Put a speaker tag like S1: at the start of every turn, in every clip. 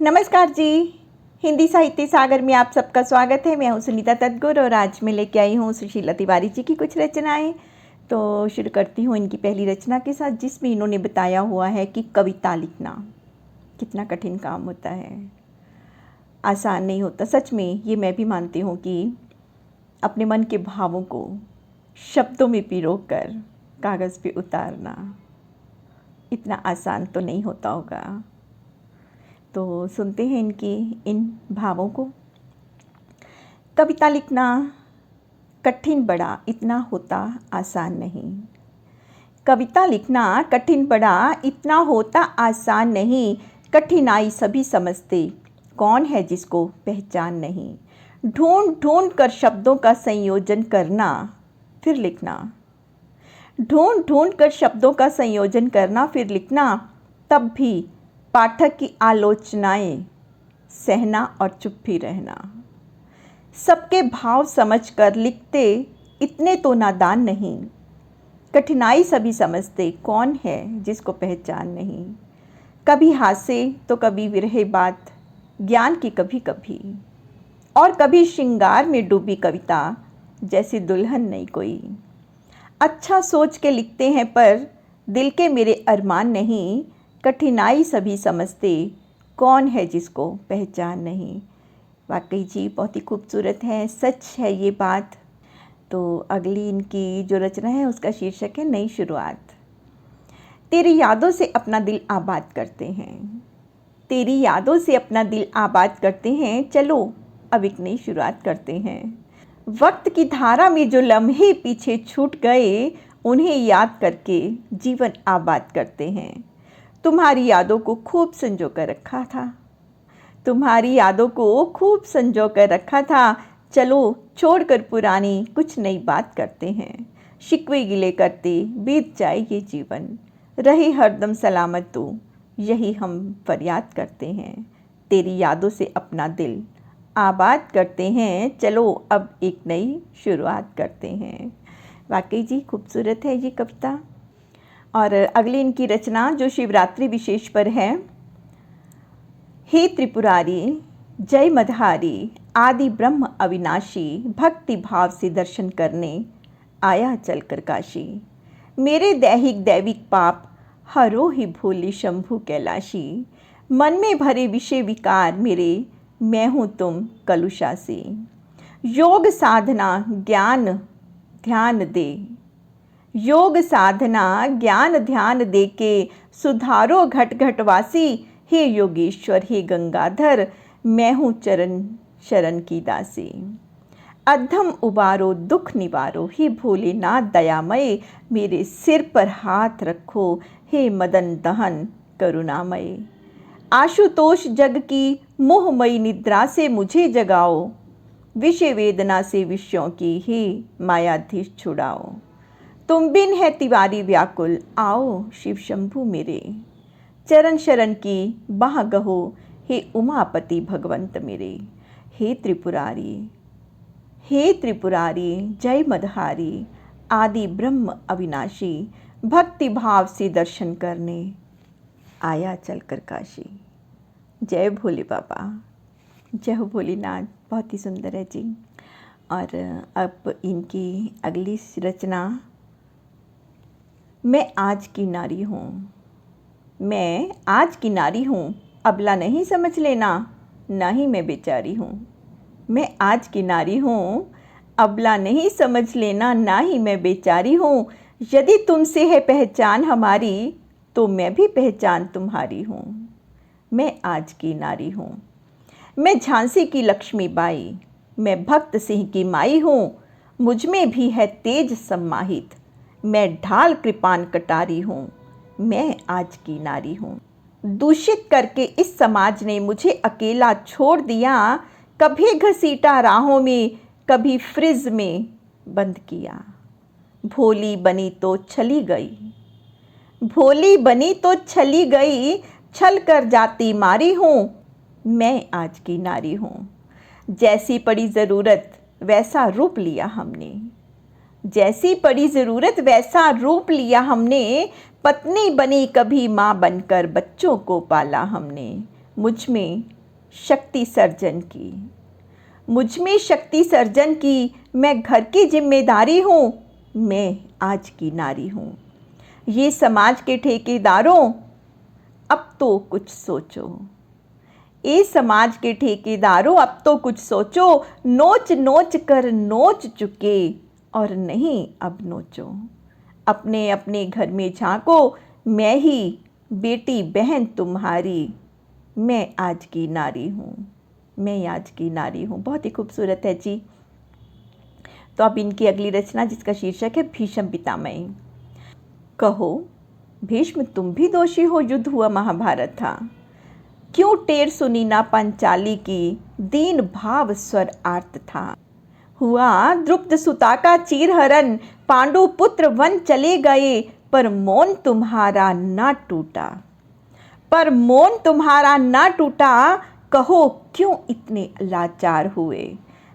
S1: नमस्कार जी। हिंदी साहित्य सागर में आप सबका स्वागत है। मैं हूँ सुनीता तत्गुर और आज मैं लेके आई हूँ सुशीला तिवारी जी की कुछ रचनाएं। तो शुरू करती हूँ इनकी पहली रचना के साथ, जिसमें इन्होंने बताया हुआ है कि कविता लिखना कितना कठिन काम होता है, आसान नहीं होता। सच में ये मैं भी मानती हूँ कि अपने मन के भावों को शब्दों में पिरोकर कागज़ पे उतारना इतना आसान तो नहीं होता होगा। तो सुनते हैं इनकी इन भावों को। कविता लिखना कठिन बड़ा, इतना होता आसान नहीं। कविता लिखना कठिन बड़ा, इतना होता आसान नहीं। कठिनाई सभी समझते, कौन है जिसको पहचान नहीं। ढूंढ ढूंढ कर शब्दों का संयोजन करना फिर लिखना। ढूंढ ढूंढ कर शब्दों का संयोजन करना फिर लिखना। तब भी पाठक की आलोचनाएं सहना और चुप भी रहना। सबके भाव समझकर लिखते, इतने तो नादान नहीं। कठिनाई सभी समझते, कौन है जिसको पहचान नहीं। कभी हासे तो कभी विरहे बात, ज्ञान की कभी कभी। और कभी श्रृंगार में डूबी कविता, जैसी दुल्हन नहीं कोई। अच्छा सोच के लिखते हैं पर दिल के मेरे अरमान नहीं। कठिनाई सभी समझते, कौन है जिसको पहचान नहीं। वाकई जी बहुत ही खूबसूरत है, सच है ये बात। तो अगली इनकी जो रचना है उसका शीर्षक है नई शुरुआत। तेरी यादों से अपना दिल आबाद करते हैं। तेरी यादों से अपना दिल आबाद करते हैं। चलो अब एक नई शुरुआत करते हैं। वक्त की धारा में जो लम्हे पीछे छूट गए, उन्हें याद करके जीवन आबाद करते हैं। तुम्हारी यादों को खूब संजो कर रखा था। तुम्हारी यादों को खूब संजो कर रखा था। चलो छोड़कर पुरानी कुछ नई बात करते हैं। शिकवे गिले करते बीत जाए ये जीवन, रहे हरदम सलामत तू, यही हम फरियाद करते हैं। तेरी यादों से अपना दिल आबाद करते हैं। चलो अब एक नई शुरुआत करते हैं। वाकई जी खूबसूरत है ये कविता। और अगली इनकी रचना जो शिवरात्रि विशेष पर है। हे त्रिपुरारी जय मधारी, आदि ब्रह्म अविनाशी, भक्ति भाव से दर्शन करने आया चलकर काशी। मेरे दैहिक दैविक पाप हरो ही भोले शंभु कैलाशी। मन में भरे विषय विकार मेरे, मैं हूँ तुम कलुषासी। योग साधना ज्ञान ध्यान दे, योग साधना ज्ञान ध्यान दे के सुधारो घट घटवासी। हे योगेश्वर हे गंगाधर, मैं हूँ चरण शरण की दासी। अधम उबारो दुख निवारो, हे भोलेनाथ दयामय। मेरे सिर पर हाथ रखो, हे मदन दहन करुणामय। आशुतोष जग की मोहमयी निद्रा से मुझे जगाओ। विषय वेदना से विषयों की ही मायाधीश छुड़ाओ। तुम बिन है तिवारी व्याकुल, आओ शिव शंभु मेरे। चरण शरण की बाह गहो, हे उमापति भगवंत मेरे। हे त्रिपुरारी, हे त्रिपुरारी जय मधारी, आदि ब्रह्म अविनाशी। भक्ति भाव से दर्शन करने आया चलकर काशी। जय भोले बाबा, जय हो भोलेनाथ। बहुत ही सुंदर है जी। और अब इनकी अगली रचना। मैं आज की नारी हूँ। मैं आज की नारी हूँ, अबला नहीं समझ लेना, ना ही मैं बेचारी हूँ। मैं आज की नारी हूँ, अबला नहीं समझ लेना, ना ही मैं बेचारी हूँ। यदि तुमसे है पहचान हमारी, तो मैं भी पहचान तुम्हारी हूँ। मैं आज की नारी हूँ। मैं झांसी की लक्ष्मीबाई, मैं भक्त सिंह की माई हूँ। मुझ में भी है तेज सम्माहित, मैं ढाल कृपान कटारी हूँ। मैं आज की नारी हूँ। दूषित करके इस समाज ने मुझे अकेला छोड़ दिया। कभी घसीटा राहों में, कभी फ्रिज में बंद किया। भोली बनी तो छली गई, भोली बनी तो छली गई, छल कर जाती मारी हूँ। मैं आज की नारी हूँ। जैसी पड़ी ज़रूरत वैसा रूप लिया हमने, जैसी पड़ी ज़रूरत वैसा रूप लिया हमने। पत्नी बनी कभी माँ बनकर बच्चों को पाला हमने। मुझ में शक्ति सर्जन की। मुझ में शक्ति सर्जन की, मैं घर की जिम्मेदारी हूँ, मैं आज की नारी हूँ। ये समाज के ठेकेदारों, अब तो कुछ सोचो। ये समाज के ठेकेदारों, अब तो कुछ सोचो। नोच नोच कर नोच चुके और नहीं अब नोचो। अपने अपने घर में झांको, मैं ही बेटी बहन तुम्हारी, मैं आज की नारी हूँ, मैं आज की नारी हूँ। बहुत ही खूबसूरत है जी। तो अब इनकी अगली रचना जिसका शीर्षक है भीष्म पितामही। कहो भीष्म तुम भी दोषी हो, युद्ध हुआ महाभारत था। क्यों टेर सुनी ना पंचाली की, दीन भाव स्वर आर्त था। हुआ द्रुपद सुता का चीरहरण, पांडु पुत्र वन चले गए, पर मौन तुम्हारा ना टूटा। पर मौन तुम्हारा ना टूटा, कहो क्यों इतने लाचार हुए।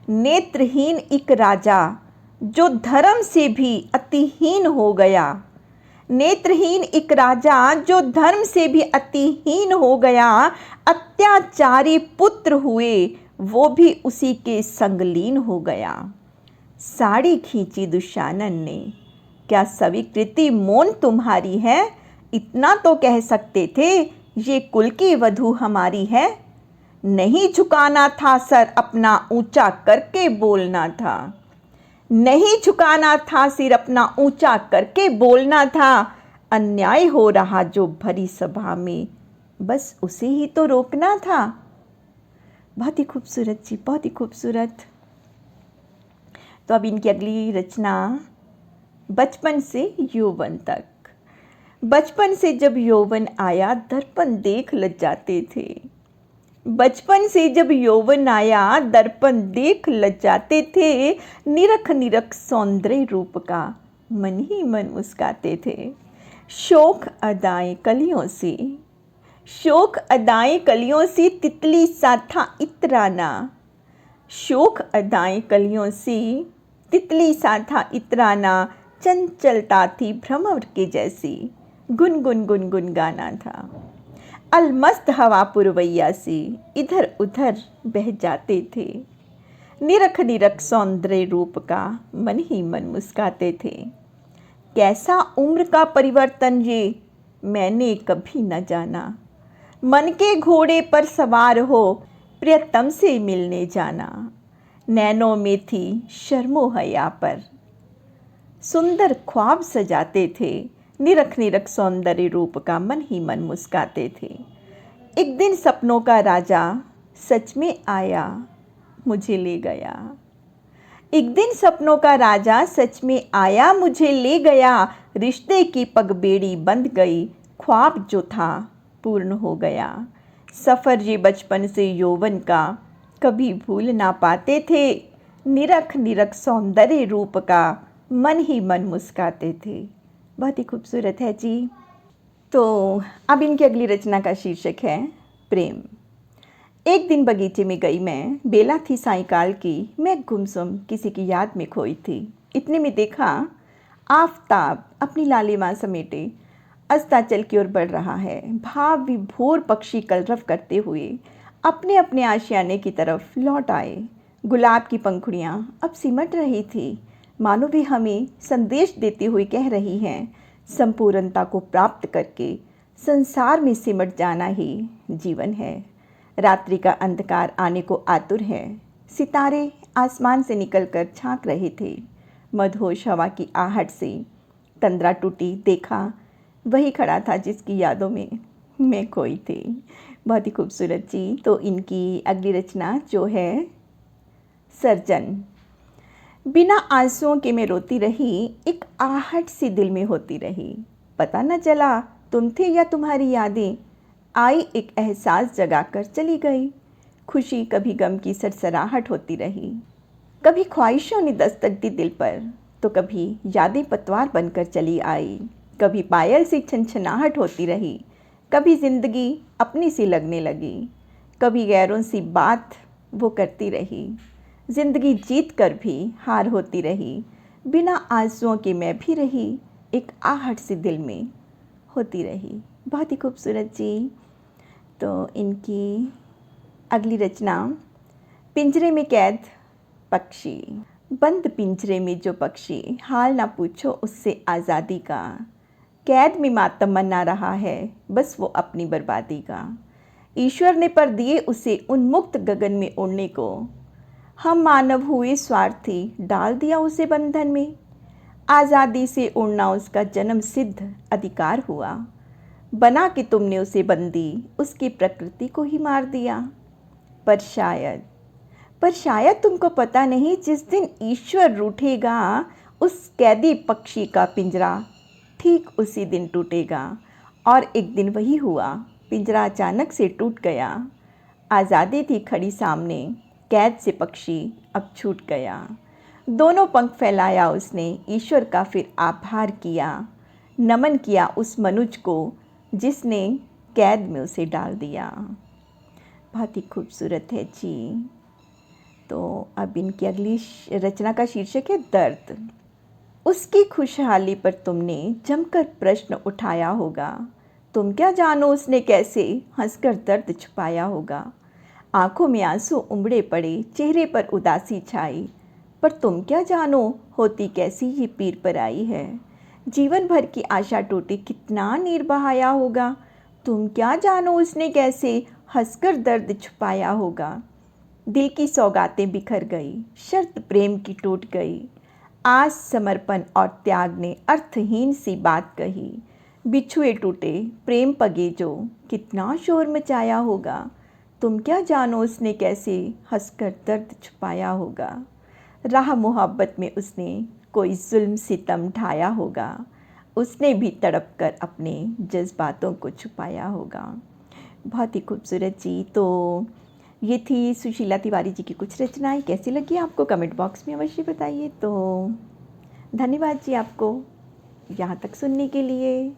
S1: नेत्रहीन एक राजा, जो धर्म से भी अतिहीन हो गया। नेत्रहीन एक राजा, जो धर्म से भी अतिहीन हो गया। अत्याचारी पुत्र हुए, वो भी उसी के संगलीन हो गया। साड़ी खींची दुशानन ने, क्या स्वीकृति मौन तुम्हारी है। इतना तो कह सकते थे, ये कुल की वधू हमारी है। नहीं झुकाना था सर अपना, ऊंचा करके बोलना था। नहीं झुकाना था सिर अपना, ऊंचा करके बोलना था। अन्याय हो रहा जो भरी सभा में, बस उसे ही तो रोकना था। बहुत ही खूबसूरत जी, बहुत ही खूबसूरत। तो अब इनकी अगली रचना, बचपन से यौवन तक। बचपन से जब यौवन आया, दर्पण देख लजाते थे। बचपन से जब यौवन आया, दर्पण देख लजाते थे। निरख निरख सौंदर्य रूप का, मन ही मन मुस्काते थे। शोक अदाएं कलियों से, शोक अदाएं कलियों से, तितली सा था इतराना। शोक अदाएं कलियों से, तितली सा था इतराना। चंचलता थी भ्रमर के जैसी, गुन गुन गुन गुन गाना था। अलमस्त हवा पुरवैया से, इधर उधर बह जाते थे। निरख निरख सौंदर्य रूप का, मन ही मन मुस्काते थे। कैसा उम्र का परिवर्तन ये, मैंने कभी न जाना। मन के घोड़े पर सवार हो, प्रियतम से मिलने जाना। नैनों में थी शर्मो हया पर, सुंदर ख्वाब सजाते थे। निरख निरख सौंदर्य रूप का, मन ही मन मुस्काते थे। एक दिन सपनों का राजा सच में आया, मुझे ले गया। एक दिन सपनों का राजा सच में आया, मुझे ले गया। रिश्ते की पगबेड़ी बंध गई, ख्वाब जो था पूर्ण हो गया। सफ़र ये बचपन से यौवन का, कभी भूल ना पाते थे। निरख निरख सौंदर्य रूप का, मन ही मन मुस्काते थे। बहुत ही खूबसूरत है जी। तो अब इनकी अगली रचना का शीर्षक है प्रेम। एक दिन बगीचे में गई मैं, बेला थी सायंकाल की। मैं गुमसुम किसी की याद में खोई थी। इतने में देखा आफताब अपनी लालिमा समेटे अस्ताचल की ओर बढ़ रहा है। भाव विभोर पक्षी कलरव करते हुए अपने अपने आशियाने की तरफ लौट आए। गुलाब की पंखुड़ियाँ अब सिमट रही थी, मानो भी हमें संदेश देती हुई कह रही हैं, संपूर्णता को प्राप्त करके संसार में सिमट जाना ही जीवन है। रात्रि का अंधकार आने को आतुर है। सितारे आसमान से निकलकर झांक रहे थे। मदहोश हवा की आहट से तंद्रा टूटी। देखा वही खड़ा था जिसकी यादों में मैं खोई थी। बहुत ही खूबसूरत जी। तो इनकी अगली रचना जो है सर्जन। बिना आंसुओं के मैं रोती रही, एक आहट सी दिल में होती रही। पता न चला तुम थे या तुम्हारी यादें, आई एक एहसास जगाकर चली गई। खुशी कभी गम की सरसराहट होती रही। कभी ख्वाहिशों ने दस्तक दी दिल पर, तो कभी यादें पतवार बनकर चली आई। कभी पायल सी छनछनाहट होती रही, कभी जिंदगी अपनी सी लगने लगी। कभी गैरों सी बात वो करती रही, जिंदगी जीत कर भी हार होती रही। बिना आंसुओं के मैं भी रही, एक आहट सी दिल में होती रही। बहुत ही खूबसूरत जी। तो इनकी अगली रचना, पिंजरे में कैद पक्षी। बंद पिंजरे में जो पक्षी, हाल ना पूछो उससे आज़ादी का। कैद में मातम मना रहा है, बस वो अपनी बर्बादी का। ईश्वर ने पर दिए उसे उन्मुक्त गगन में उड़ने को। हम मानव हुए स्वार्थी, डाल दिया उसे बंधन में। आज़ादी से उड़ना उसका जन्म सिद्ध अधिकार हुआ। बना के तुमने उसे बंदी, उसकी प्रकृति को ही मार दिया। पर शायद तुमको पता नहीं, जिस दिन ईश्वर रूठेगा, उस कैदी पक्षी का पिंजरा ठीक उसी दिन टूटेगा। और एक दिन वही हुआ, पिंजरा अचानक से टूट गया। आज़ादी थी खड़ी सामने, कैद से पक्षी अब छूट गया। दोनों पंख फैलाया उसने, ईश्वर का फिर आभार किया। नमन किया उस मनुज को, जिसने कैद में उसे डाल दिया। बहुत ही खूबसूरत है जी। तो अब इनकी अगली रचना का शीर्षक है दर्द। उसकी खुशहाली पर तुमने जमकर प्रश्न उठाया होगा। तुम क्या जानो उसने कैसे हंसकर दर्द छुपाया होगा। आंखों में आंसू उमड़े पड़े, चेहरे पर उदासी छाई। पर तुम क्या जानो होती कैसी ये पीर पर आई है। जीवन भर की आशा टूटी, कितना नीर बहाया होगा। तुम क्या जानो उसने कैसे हंसकर दर्द छुपाया होगा। दिल की सौगातें बिखर गई, शर्त प्रेम की टूट गई। आज समर्पण और त्याग ने अर्थहीन सी बात कही। बिछुए टूटे प्रेम पगे जो, कितना शोर मचाया होगा। तुम क्या जानो उसने कैसे हंसकर दर्द छुपाया होगा। राह मोहब्बत में उसने कोई जुल्म सितम ढाया होगा। उसने भी तड़प कर अपने जज्बातों को छुपाया होगा। बहुत ही खूबसूरत जी। तो ये थी सुशीला तिवारी जी की कुछ रचनाएं। कैसी लगी आपको कमेंट बॉक्स में अवश्य बताइए। तो धन्यवाद जी आपको यहाँ तक सुनने के लिए।